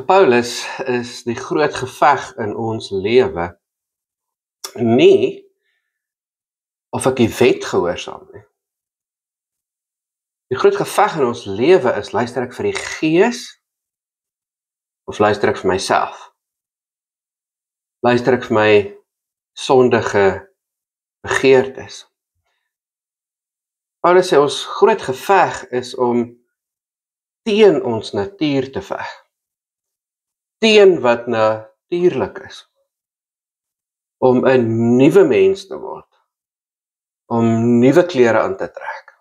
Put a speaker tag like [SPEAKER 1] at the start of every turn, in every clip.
[SPEAKER 1] Paulus is die groot geveg in ons lewe nie of ek die wet gehoorsaam nie. Die groot geveg in ons lewe is, luister ek vir die Gees of luister ek vir myself? Luister ek vir my sondige begeertes? Paulus sê ons groot geveg is om teen ons natuur te veg. Teen wat natuurlik is. Om 'n nuwe mens te word. Om nuwe klere aan te trek.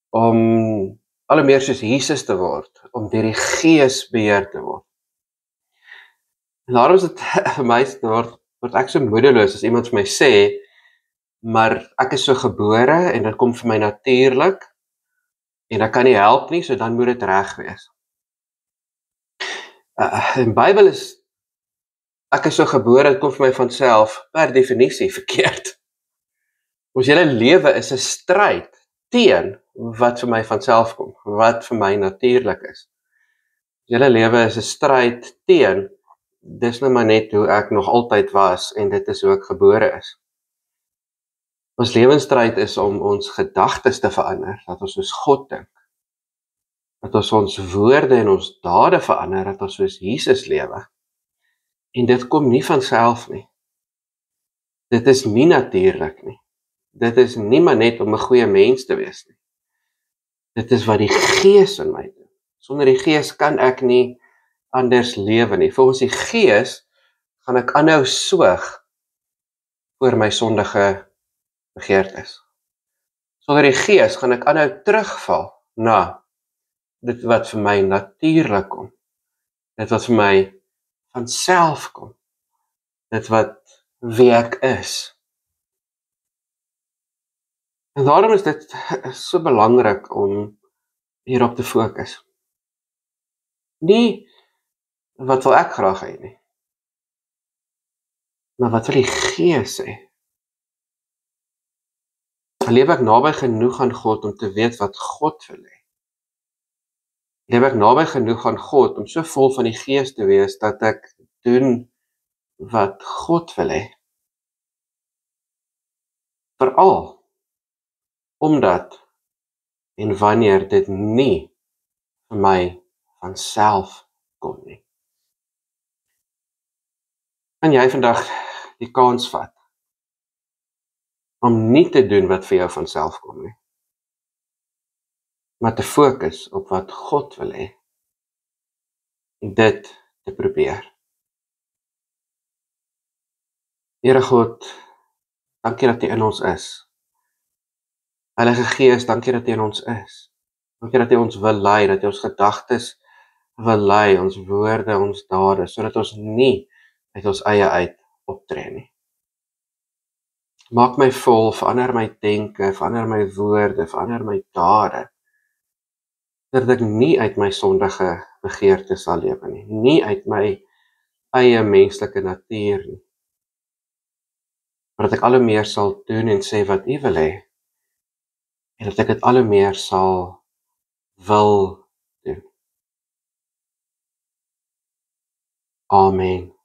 [SPEAKER 1] Om al meer soos Jesus te word. Om deur die Gees beheer te word. En daarom is dit vir my word ek so moedeloos as iemand vir my sê, maar ek is so gebore en dit kom vir my natuurlik en ek kan nie help nie, so dan moet dit reg wees. In Bybel is ek is so gebore, dit kom vir my van self per definisie verkeerd. Ons hele lewe is 'n stryd teen wat vir my van self kom, wat vir my natuurlik is. Ons hele lewe is 'n stryd teen, dis nou maar net hoe ek nog altyd was en dit is hoe ek gebore is. Ons lewensstryd is om ons gedagtes te verander, dat ons soos God dink. Dat ons woorde en ons dade verander, dat ons soos Jesus lewe. En dit kom nie van self nie. Dit is nie natuurlik nie. Dit is nie maar net om 'n goeie mens te wees nie. Dit is wat die Gees in my doen. Sonder die Gees kan ek nie anders lewe nie. Volgens die Gees gaan ek aanhou soeg oor my sondige begeertes. Sonder die Gees gaan ek aanhou terugval na dit wat vir my natuurlik kom. Dit wat vir my van self kom. Dit wat wie ek is. En daarom is dit so belangrik om hierop te fokus. Nie wat wil ek graag hê nie, maar wat wil die Gees sê? Leef ek naby genoeg aan God om te weet wat God wil hê? Leef ek naby genoeg aan God om so vol van die Gees te wees dat ek doen wat God wil hê? Veral omdat en wanneer dit nie vir my van self kom nie. Kan jy vandag die kans vat om nie te doen wat vir jou van self kom nie, maar te fokus op wat God wil hê en dit te probeer. Here God, dankie dat U in ons is. Heilige Gees, dankie dat U in ons is. Dankie dat U ons wil lei, dat U ons gedagtes wil lei, ons woorde, ons dade, sodat ons nie uit ons eie uit optree nie. Maak my vol, verander my denke, verander my woorde, verander my dade, dat ek nie uit my sondige begeertes sal lewe nie, nie uit my eie menslike natuur nie, maar dat ek al hoe meer sal doen en sê wat U wil hê, en dat ek dit al hoe meer sal wil doen. Amen.